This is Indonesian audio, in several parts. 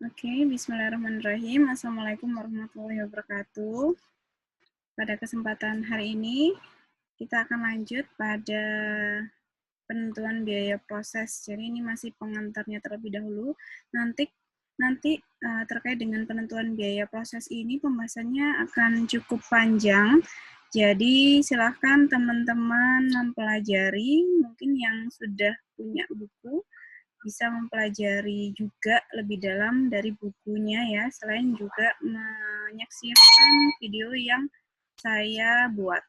Oke, bismillahirrahmanirrahim. Assalamualaikum warahmatullahi wabarakatuh. Pada kesempatan hari ini, kita akan lanjut pada penentuan biaya proses. Jadi ini masih pengantarnya terlebih dahulu. Nanti terkait dengan penentuan biaya proses ini pembahasannya akan cukup panjang. Jadi silahkan teman-teman mempelajari, mungkin yang sudah punya buku, bisa mempelajari juga lebih dalam dari bukunya ya, selain juga menyaksikan video yang saya buat.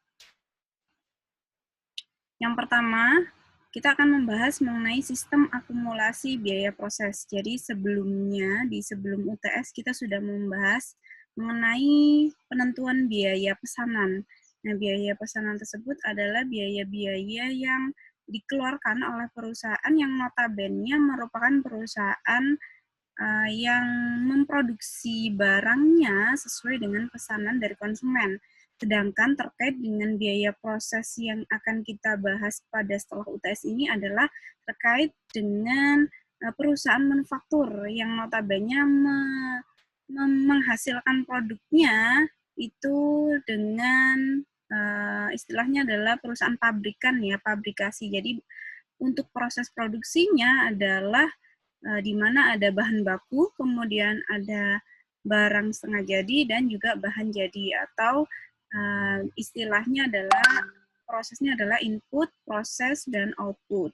Yang pertama, kita akan membahas mengenai sistem akumulasi biaya proses. Jadi sebelumnya, sebelum UTS kita sudah membahas mengenai penentuan biaya pesanan. Nah, biaya pesanan tersebut adalah biaya-biaya yang dikeluarkan oleh perusahaan yang notabene merupakan perusahaan yang memproduksi barangnya sesuai dengan pesanan dari konsumen. Sedangkan terkait dengan biaya proses yang akan kita bahas pada setelah UTS ini adalah terkait dengan perusahaan manufaktur yang notabene menghasilkan produknya itu dengan istilahnya adalah perusahaan pabrikan ya, pabrikasi. Jadi untuk proses produksinya adalah di mana ada bahan baku, kemudian ada barang setengah jadi, dan juga bahan jadi, atau istilahnya adalah prosesnya adalah input, proses, dan output.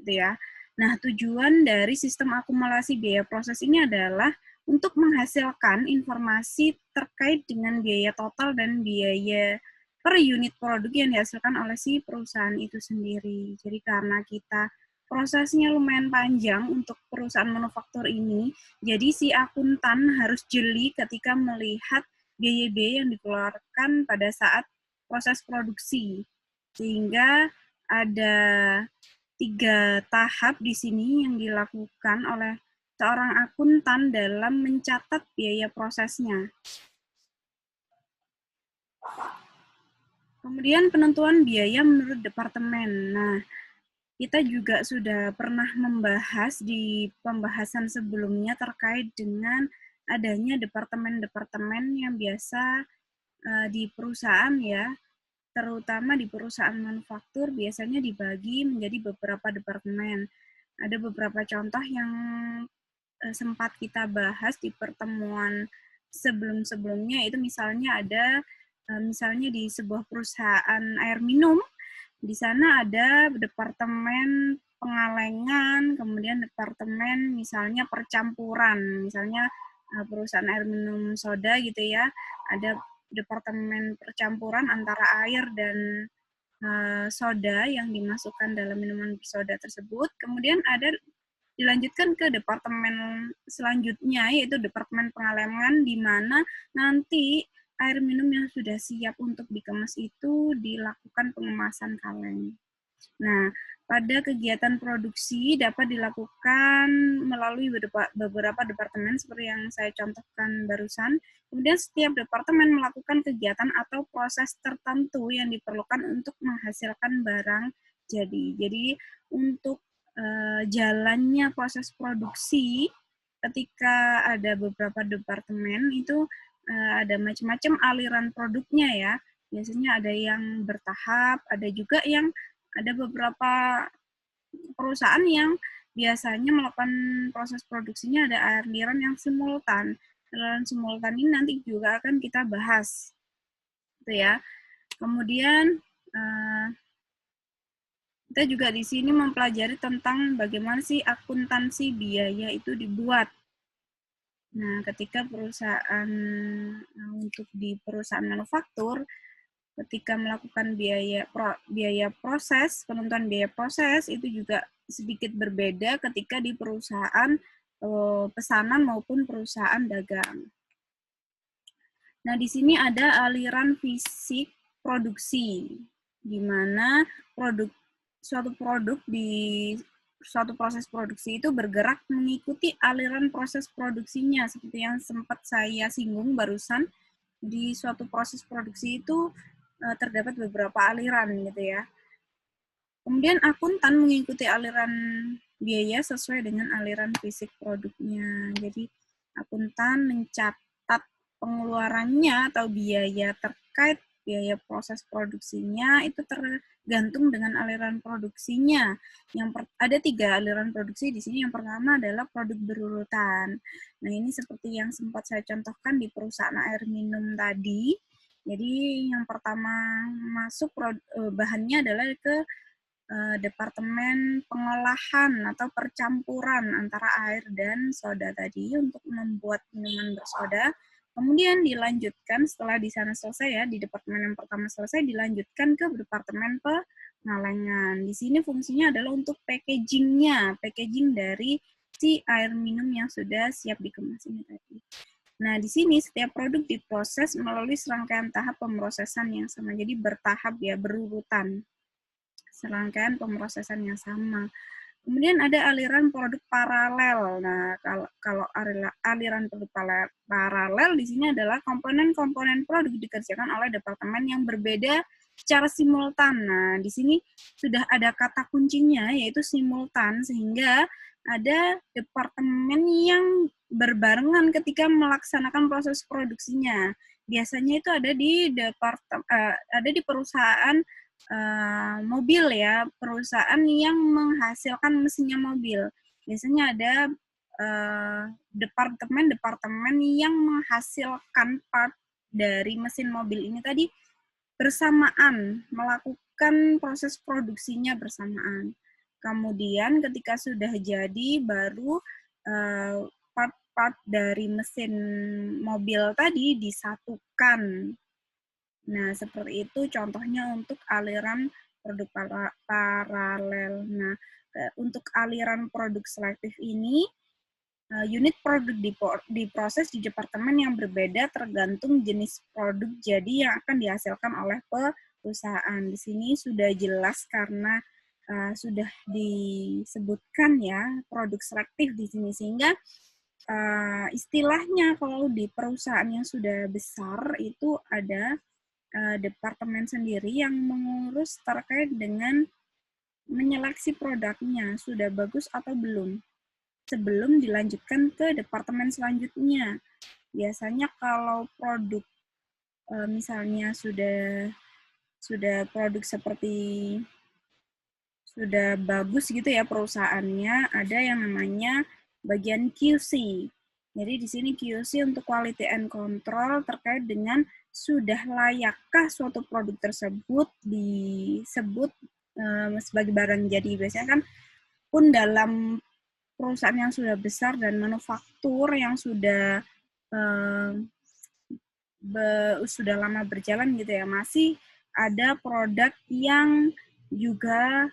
Gitu ya. Nah, tujuan dari sistem akumulasi biaya proses ini adalah untuk menghasilkan informasi terkait dengan biaya total dan biaya per unit produk yang dihasilkan oleh si perusahaan itu sendiri. Jadi karena kita prosesnya lumayan panjang untuk perusahaan manufaktur ini, jadi si akuntan harus jeli ketika melihat biaya-biaya yang dikeluarkan pada saat proses produksi. Sehingga ada 3 tahap di sini yang dilakukan oleh seorang akuntan dalam mencatat biaya prosesnya. Kemudian penentuan biaya menurut departemen. Nah, kita juga sudah pernah membahas di pembahasan sebelumnya terkait dengan adanya departemen-departemen yang biasa di perusahaan ya, terutama di perusahaan manufaktur biasanya dibagi menjadi beberapa departemen. Ada beberapa contoh yang sempat kita bahas di pertemuan sebelum-sebelumnya, itu misalnya ada misalnya di sebuah perusahaan air minum, di sana ada departemen pengalengan, kemudian departemen misalnya percampuran, misalnya perusahaan air minum soda gitu ya, ada departemen percampuran antara air dan soda yang dimasukkan dalam minuman bersoda tersebut. Kemudian ada dilanjutkan ke departemen selanjutnya, yaitu departemen pengalengan, di mana nanti air minum yang sudah siap untuk dikemas itu dilakukan pengemasan kaleng. Nah, pada kegiatan produksi dapat dilakukan melalui beberapa departemen seperti yang saya contohkan barusan. Kemudian setiap departemen melakukan kegiatan atau proses tertentu yang diperlukan untuk menghasilkan barang jadi. Jadi untuk jalannya proses produksi ketika ada beberapa departemen itu ada macam-macam aliran produknya ya. Biasanya ada yang bertahap, ada juga yang ada beberapa perusahaan yang biasanya melakukan proses produksinya ada aliran yang simultan. Aliran simultan ini nanti juga akan kita bahas. Gitu ya. Kemudian kita juga di sini mempelajari tentang bagaimana sih akuntansi biaya itu dibuat. Nah, ketika perusahaan untuk di perusahaan manufaktur, ketika melakukan biaya proses, penentuan biaya proses itu juga sedikit berbeda ketika di perusahaan pesanan maupun perusahaan dagang. Nah, di sini ada aliran fisik produksi, di mana suatu produk di suatu proses produksi itu bergerak mengikuti aliran proses produksinya, seperti yang sempat saya singgung barusan. Di suatu proses produksi itu terdapat beberapa aliran gitu ya. Kemudian akuntan mengikuti aliran biaya sesuai dengan aliran fisik produknya. Jadi Akuntan mencatat pengeluarannya atau biaya terkait biaya proses produksinya itu tergantung dengan aliran produksinya. Ada 3 aliran produksi di sini. Yang pertama adalah produk berurutan. Nah, ini seperti yang sempat saya contohkan di perusahaan air minum tadi. Jadi yang pertama masuk bahannya adalah ke departemen pengolahan atau percampuran antara air dan soda tadi untuk membuat minuman bersoda. Kemudian dilanjutkan setelah di sana selesai ya, di departemen yang pertama selesai, dilanjutkan ke departemen pengalengan. Di sini fungsinya adalah untuk packaging-nya, packaging dari si air minum yang sudah siap dikemas ini tadi. Nah, di sini setiap produk diproses melalui serangkaian tahap pemrosesan yang sama. Jadi bertahap ya, berurutan. Serangkaian pemrosesan yang sama. Kemudian ada aliran produk paralel. Nah, kalau aliran produk paralel di sini adalah komponen-komponen produk dikerjakan oleh departemen yang berbeda secara simultan. Nah, di sini sudah ada kata kuncinya yaitu simultan, sehingga ada departemen yang berbarengan ketika melaksanakan proses produksinya. Biasanya itu ada di perusahaan mobil ya, perusahaan yang menghasilkan mesinnya mobil. Biasanya ada departemen-departemen yang menghasilkan part dari mesin mobil ini tadi bersamaan, melakukan proses produksinya bersamaan. Kemudian ketika sudah jadi, baru part-part dari mesin mobil tadi disatukan. Nah, seperti itu contohnya untuk aliran produk paralel. Nah, untuk aliran produk selektif ini, unit produk diproses di departemen yang berbeda tergantung jenis produk jadi yang akan dihasilkan oleh perusahaan. Di sini sudah jelas karena sudah disebutkan ya produk selektif di sini, sehingga istilahnya kalau di perusahaan yang sudah besar itu ada departemen sendiri yang mengurus terkait dengan menyeleksi produknya sudah bagus atau belum sebelum dilanjutkan ke departemen selanjutnya. Biasanya kalau produk misalnya sudah produk seperti sudah bagus gitu ya perusahaannya, ada yang namanya bagian QC. Jadi di sini QC untuk quality and control terkait dengan sudah layakkah suatu produk tersebut disebut sebagai barang jadi. Biasanya kan pun dalam perusahaan yang sudah besar dan manufaktur yang sudah sudah lama berjalan gitu ya, masih ada produk yang juga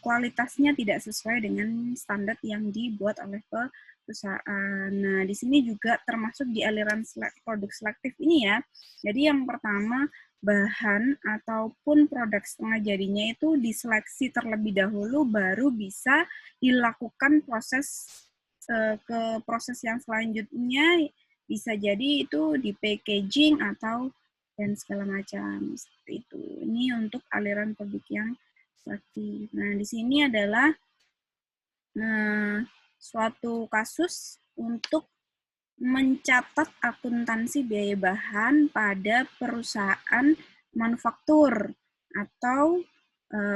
kualitasnya tidak sesuai dengan standar yang dibuat oleh perusahaan. Nah, di sini juga termasuk di aliran produk selektif ini ya. Jadi yang pertama, bahan ataupun produk setengah jadinya itu diseleksi terlebih dahulu, baru bisa dilakukan ke proses yang selanjutnya, bisa jadi itu di packaging atau dan segala macam seperti itu. Ini untuk aliran produk yang selektif. Nah, di sini adalah suatu kasus untuk mencatat akuntansi biaya bahan pada perusahaan manufaktur atau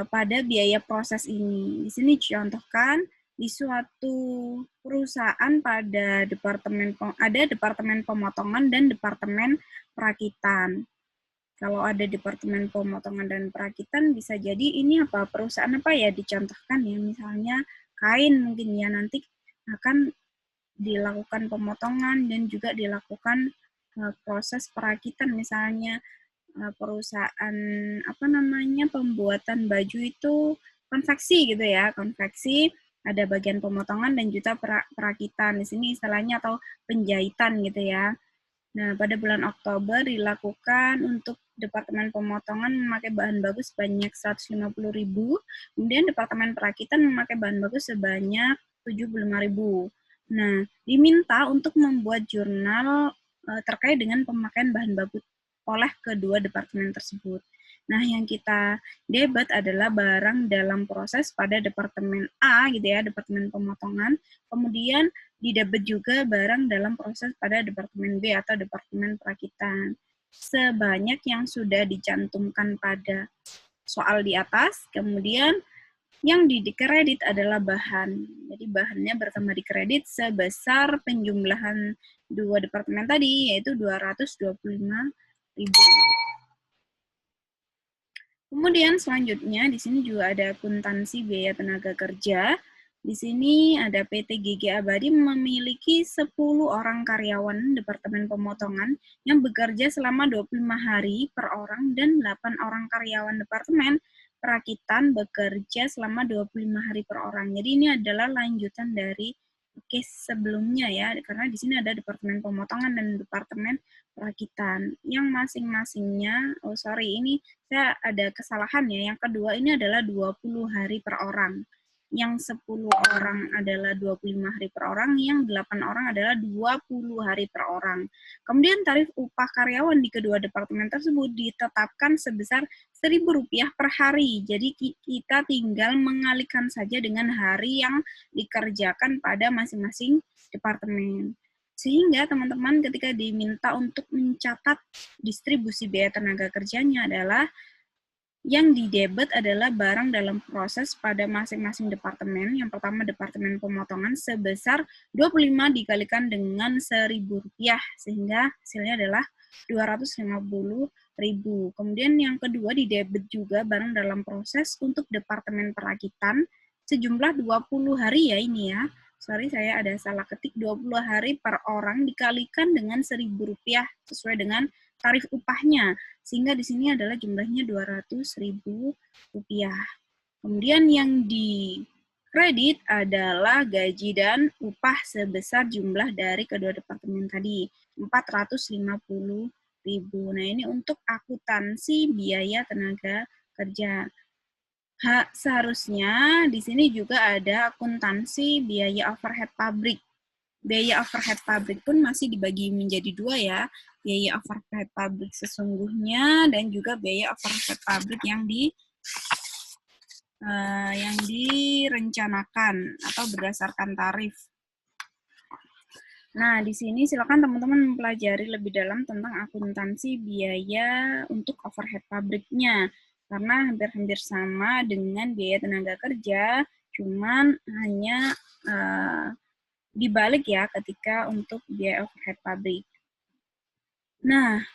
pada biaya proses ini. Di sini dicontohkan di suatu perusahaan ada departemen pemotongan dan departemen perakitan. Kalau ada departemen pemotongan dan perakitan, bisa jadi ini apa perusahaan apa ya, dicontohkan ya, misalnya kain mungkin ya, nanti akan dilakukan pemotongan dan juga dilakukan proses perakitan, misalnya perusahaan apa namanya pembuatan baju itu konveksi gitu ya, konveksi ada bagian pemotongan dan juga perakitan di sini istilahnya, atau penjahitan gitu ya. Nah, pada bulan Oktober dilakukan untuk Departemen Pemotongan memakai bahan bagus sebanyak 150.000, kemudian Departemen Perakitan memakai bahan bagus sebanyak 75.000. Nah, diminta untuk membuat jurnal terkait dengan pemakaian bahan baku oleh kedua departemen tersebut. Nah, yang kita debit adalah barang dalam proses pada departemen A gitu ya, departemen pemotongan. Kemudian didebit juga barang dalam proses pada departemen B atau departemen perakitan. Sebanyak yang sudah dicantumkan pada soal di atas, kemudian yang dikredit adalah bahan. Jadi bahannya bertambah di kredit sebesar penjumlahan dua departemen tadi, yaitu 225.000. Kemudian selanjutnya di sini juga ada akuntansi biaya tenaga kerja. Di sini ada PT GG Abadi memiliki 10 orang karyawan Departemen Pemotongan yang bekerja selama 25 hari per orang dan 8 orang karyawan Departemen Perakitan bekerja selama 25 hari per orang. Jadi ini adalah lanjutan dari case sebelumnya ya, karena di sini ada Departemen Pemotongan dan Departemen Perakitan yang masing-masingnya, ini saya ada kesalahan ya. Yang kedua ini adalah 20 hari per orang. Yang 10 orang adalah 25 hari per orang, yang 8 orang adalah 20 hari per orang. Kemudian tarif upah karyawan di kedua departemen tersebut ditetapkan sebesar Rp1.000 per hari. Jadi kita tinggal mengalihkan saja dengan hari yang dikerjakan pada masing-masing departemen. Sehingga teman-teman ketika diminta untuk mencatat distribusi biaya tenaga kerjanya adalah yang didebet adalah barang dalam proses pada masing-masing departemen. Yang pertama departemen pemotongan sebesar 25 dikalikan dengan Rp1.000 sehingga hasilnya adalah 250.000. Kemudian yang kedua didebet juga barang dalam proses untuk departemen perakitan sejumlah 20 hari ya ini ya. Saya ada salah ketik, 20 hari per orang dikalikan dengan Rp1.000 sesuai dengan tarif upahnya, sehingga di sini adalah jumlahnya Rp200.000. Kemudian yang di kredit adalah gaji dan upah sebesar jumlah dari kedua departemen tadi, Rp450.000. Nah, ini untuk akuntansi biaya tenaga kerja. Seharusnya di sini juga ada akuntansi biaya overhead pabrik. Biaya overhead pabrik pun masih dibagi menjadi dua ya, biaya overhead pabrik sesungguhnya dan juga biaya overhead pabrik yang direncanakan atau berdasarkan tarif. Nah, di sini silakan teman-teman mempelajari lebih dalam tentang akuntansi biaya untuk overhead pabriknya, karena hampir-hampir sama dengan biaya tenaga kerja, cuman hanya dibalik ya ketika untuk biaya overhead pabrik. Nah,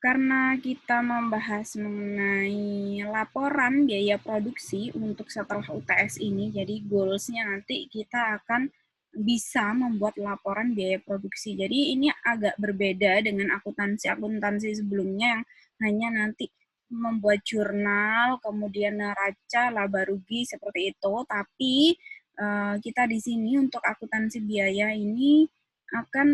karena kita membahas mengenai laporan biaya produksi untuk setelah UTS ini, jadi goals-nya nanti kita akan bisa membuat laporan biaya produksi. Jadi ini agak berbeda dengan akuntansi sebelumnya yang hanya nanti membuat jurnal, kemudian neraca, laba rugi seperti itu. Tapi kita di sini untuk akuntansi biaya ini akan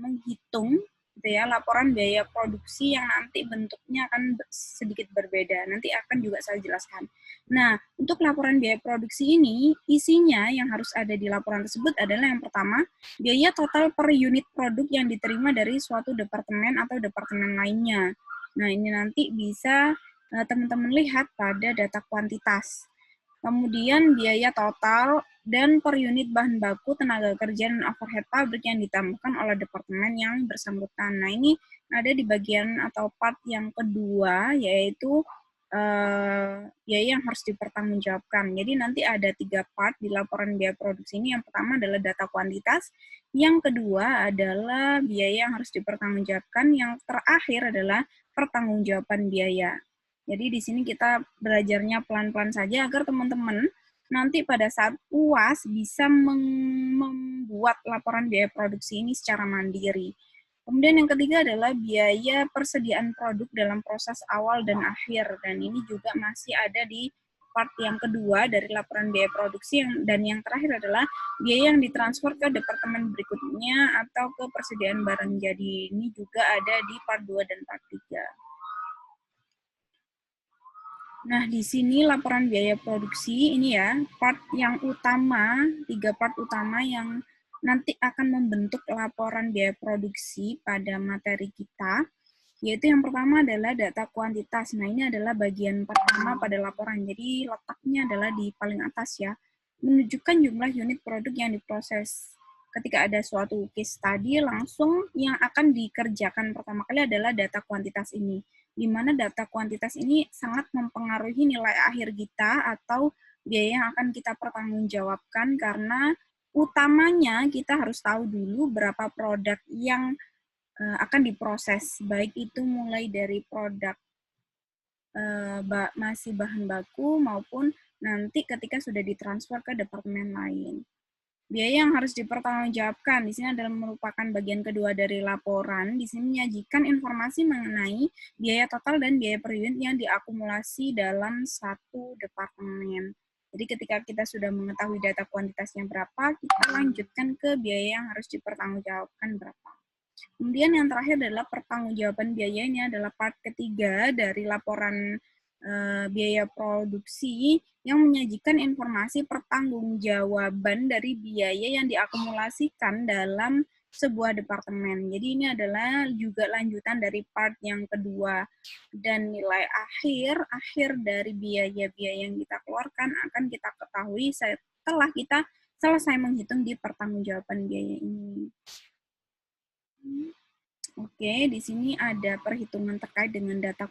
menghitung gitu ya, laporan biaya produksi yang nanti bentuknya akan sedikit berbeda. Nanti akan juga saya jelaskan. Nah, untuk laporan biaya produksi ini, isinya yang harus ada di laporan tersebut adalah yang pertama, biaya total per unit produk yang diterima dari suatu departemen atau departemen lainnya. Nah, ini nanti bisa teman-teman lihat pada data kuantitas. Kemudian biaya total dan per unit bahan baku, tenaga kerja, dan overhead pabrik yang ditambahkan oleh departemen yang bersangkutan. Nah, ini ada di bagian atau part yang kedua, yaitu biaya yang harus dipertanggungjawabkan. Jadi nanti ada 3 part di laporan biaya produksi ini. Yang pertama adalah data kuantitas, yang kedua adalah biaya yang harus dipertanggungjawabkan, yang terakhir adalah pertanggungjawaban biaya. Jadi di sini kita belajarnya pelan-pelan saja agar teman-teman nanti pada saat UAS bisa membuat laporan biaya produksi ini secara mandiri. Kemudian yang ketiga adalah biaya persediaan produk dalam proses awal dan akhir. Dan ini juga masih ada di part yang kedua dari laporan biaya produksi, dan yang terakhir adalah biaya yang ditransfer ke departemen berikutnya atau ke persediaan barang jadi. Ini juga ada di part 2 dan part 3. Nah, di sini laporan biaya produksi ini ya, part yang utama, 3 part utama yang nanti akan membentuk laporan biaya produksi pada materi kita. yaitu yang pertama adalah data kuantitas. Nah, ini adalah bagian pertama pada laporan. Jadi letaknya adalah di paling atas ya. Menunjukkan jumlah unit produk yang diproses. Ketika ada suatu case study, langsung yang akan dikerjakan pertama kali adalah data kuantitas ini. Di mana data kuantitas ini sangat mempengaruhi nilai akhir kita atau biaya yang akan kita pertanggungjawabkan, karena utamanya kita harus tahu dulu berapa produk yang akan diproses, baik itu mulai dari produk masih bahan baku maupun nanti ketika sudah ditransfer ke departemen lain. Biaya yang harus dipertanggungjawabkan di sini adalah merupakan bagian kedua dari laporan. Di sini menyajikan informasi mengenai biaya total dan biaya per unit yang diakumulasi dalam satu departemen. Jadi ketika kita sudah mengetahui data kuantitasnya berapa, kita lanjutkan ke biaya yang harus dipertanggungjawabkan berapa. Kemudian yang terakhir adalah pertanggungjawaban biaya. Ini adalah part ketiga dari laporan biaya produksi yang menyajikan informasi pertanggungjawaban dari biaya yang diakumulasikan dalam sebuah departemen. Jadi ini adalah juga lanjutan dari part yang kedua, dan nilai akhir dari biaya-biaya yang kita keluarkan akan kita ketahui setelah kita selesai menghitung di pertanggungjawaban biaya ini. Oke, di sini ada perhitungan terkait dengan data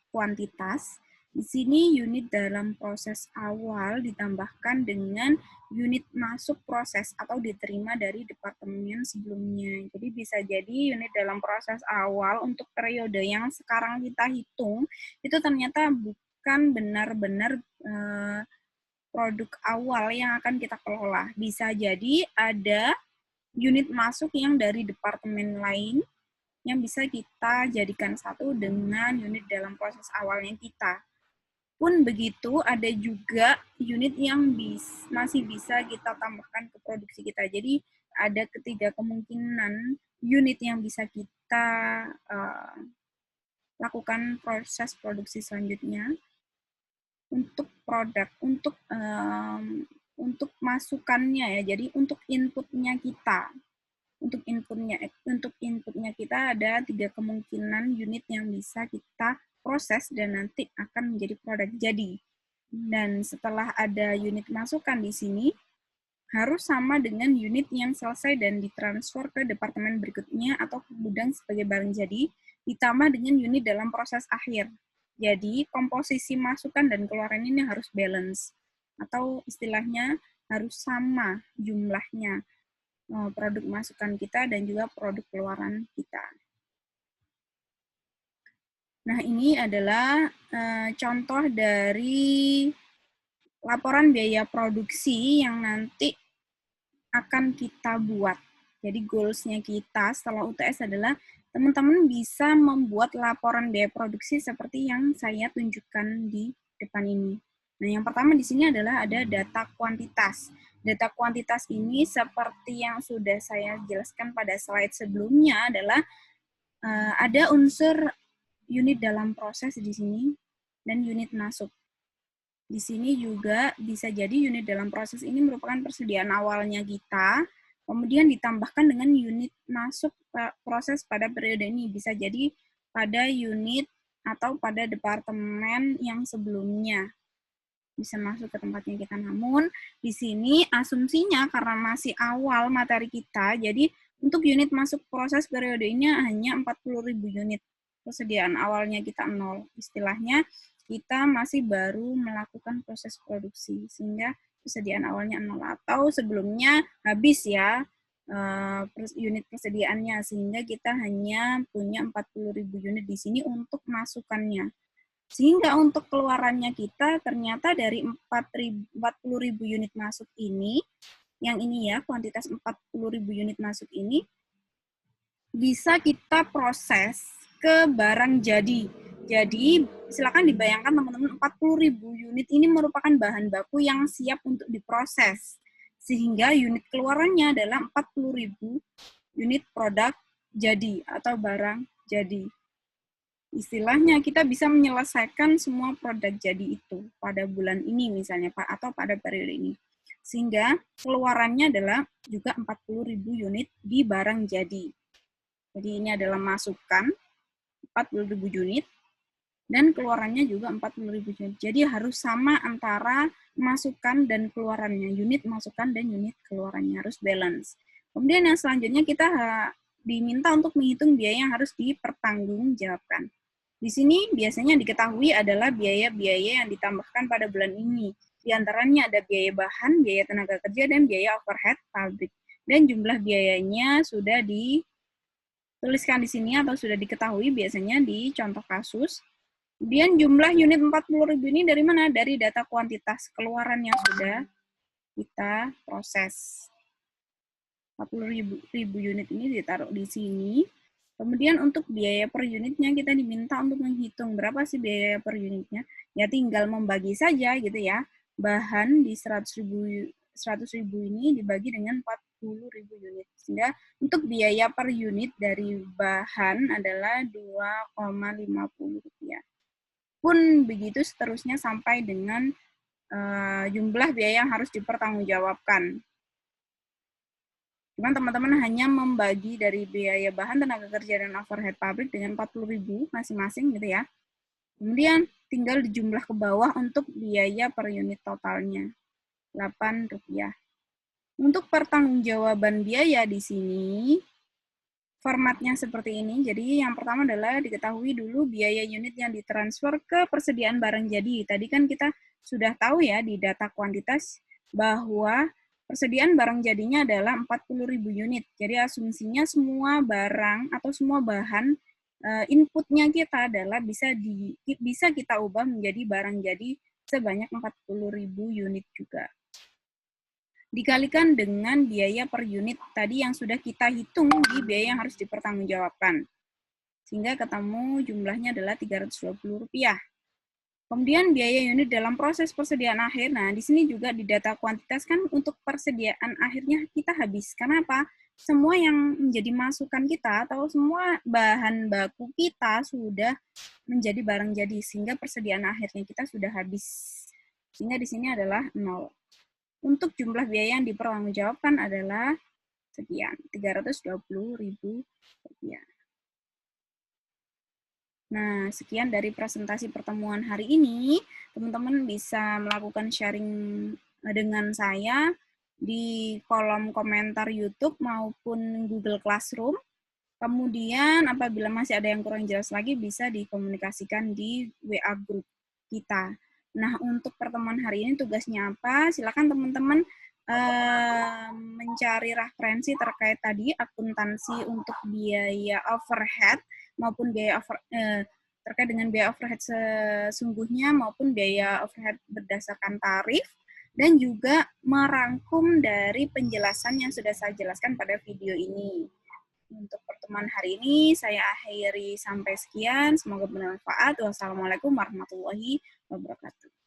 kuantitas. Di sini unit dalam proses awal ditambahkan dengan unit masuk proses atau diterima dari departemen sebelumnya. Jadi bisa jadi unit dalam proses awal untuk periode yang sekarang kita hitung itu ternyata bukan benar-benar produk awal yang akan kita kelola. Bisa jadi ada unit masuk yang dari departemen lain yang bisa kita jadikan satu dengan unit dalam proses awalnya kita. Pun begitu, ada juga unit yang masih bisa kita tambahkan ke produksi kita. Jadi ada ketiga kemungkinan unit yang bisa kita lakukan proses produksi selanjutnya untuk produk, untuk masukannya ya. Jadi untuk inputnya kita. Untuk inputnya kita ada 3 kemungkinan unit yang bisa kita proses dan nanti akan menjadi produk jadi. Dan setelah ada unit masukan di sini, harus sama dengan unit yang selesai dan ditransfer ke departemen berikutnya atau ke gudang sebagai barang jadi, ditambah dengan unit dalam proses akhir. Jadi, komposisi masukan dan keluaran ini harus balance, atau istilahnya harus sama jumlahnya. Produk masukan kita dan juga produk keluaran kita. Nah, ini adalah contoh dari laporan biaya produksi yang nanti akan kita buat. Jadi goals-nya kita setelah UTS adalah teman-teman bisa membuat laporan biaya produksi seperti yang saya tunjukkan di depan ini. Nah, yang pertama di sini adalah ada data kuantitas. Data kuantitas ini seperti yang sudah saya jelaskan pada slide sebelumnya adalah ada unsur unit dalam proses di sini dan unit masuk. Di sini juga bisa jadi unit dalam proses ini merupakan persediaan awalnya kita, kemudian ditambahkan dengan unit masuk proses pada periode ini. Bisa jadi pada unit atau pada departemen yang sebelumnya bisa masuk ke tempatnya kita. Namun di sini asumsinya karena masih awal materi kita, jadi untuk unit masuk proses periode ini hanya 40.000 unit. Persediaan awalnya kita 0. Istilahnya kita masih baru melakukan proses produksi, sehingga persediaan awalnya 0. Atau sebelumnya habis ya unit persediaannya, sehingga kita hanya punya 40.000 unit di sini untuk masukannya. Sehingga untuk keluarannya kita ternyata dari 40.000 unit masuk ini, yang ini ya, kuantitas 40.000 unit masuk ini, bisa kita proses ke barang jadi. Jadi, silakan dibayangkan teman-teman, 40.000 unit ini merupakan bahan baku yang siap untuk diproses. Sehingga unit keluarannya adalah 40.000 unit produk jadi atau barang jadi. Istilahnya kita bisa menyelesaikan semua produk jadi itu pada bulan ini misalnya Pak, atau pada periode ini. Sehingga keluarannya adalah juga 40.000 unit di barang jadi. Jadi ini adalah masukan 40.000 unit, dan keluarannya juga 40.000 unit. Jadi harus sama antara masukan dan keluarannya, unit masukan dan unit keluarannya, harus balance. Kemudian yang selanjutnya kita diminta untuk menghitung biaya yang harus dipertanggungjawabkan. Di sini biasanya diketahui adalah biaya-biaya yang ditambahkan pada bulan ini. Di antaranya ada biaya bahan, biaya tenaga kerja, dan biaya overhead pabrik. Dan jumlah biayanya sudah dituliskan di sini atau sudah diketahui biasanya di contoh kasus. Kemudian jumlah unit 40.000 ini dari mana? Dari data kuantitas keluaran yang sudah kita proses. 40.000 unit ini ditaruh di sini. Kemudian untuk biaya per unitnya kita diminta untuk menghitung berapa sih biaya per unitnya. Ya tinggal membagi saja gitu ya. Bahan di 100.000 ini dibagi dengan 40.000 unit. Sehingga untuk biaya per unit dari bahan adalah 2,50 rupiah. Pun begitu seterusnya sampai dengan jumlah biaya yang harus dipertanggungjawabkan. Cuman teman-teman hanya membagi dari biaya bahan, tenaga kerja, dan overhead pabrik dengan 40.000 masing-masing gitu ya. Kemudian tinggal dijumlah ke bawah untuk biaya per unit totalnya, 8 rupiah. Untuk pertanggungjawaban biaya di sini, formatnya seperti ini. Jadi yang pertama adalah diketahui dulu biaya unit yang ditransfer ke persediaan barang jadi. Tadi kan kita sudah tahu ya di data kuantitas bahwa persediaan barang jadinya adalah 40.000 unit. Jadi asumsinya semua barang atau semua bahan inputnya kita adalah bisa kita ubah menjadi barang jadi sebanyak 40.000 unit juga. Dikalikan dengan biaya per unit tadi yang sudah kita hitung di biaya yang harus dipertanggungjawabkan. Sehingga ketemu jumlahnya adalah Rp320. Kemudian biaya unit dalam proses persediaan akhir. Nah, di sini juga di data kuantitas kan untuk persediaan akhirnya kita habis. Kenapa? Semua yang menjadi masukan kita atau semua bahan baku kita sudah menjadi barang jadi sehingga persediaan akhirnya kita sudah habis. Sehingga di sini adalah 0. Untuk jumlah biaya yang dipertanggungjawabkan adalah sekian, Rp320.000. Nah, sekian dari presentasi pertemuan hari ini. Teman-teman bisa melakukan sharing dengan saya di kolom komentar YouTube maupun Google Classroom. Kemudian apabila masih ada yang kurang jelas lagi bisa dikomunikasikan di WA group kita. Nah, untuk pertemuan hari ini tugasnya apa? Silakan teman-teman mencari referensi terkait tadi akuntansi untuk biaya overhead maupun terkait dengan biaya overhead sesungguhnya maupun biaya overhead berdasarkan tarif, dan juga merangkum dari penjelasan yang sudah saya jelaskan pada video ini. Untuk pertemuan hari ini saya akhiri sampai sekian. Semoga bermanfaat. Wassalamualaikum warahmatullahi wabarakatuh.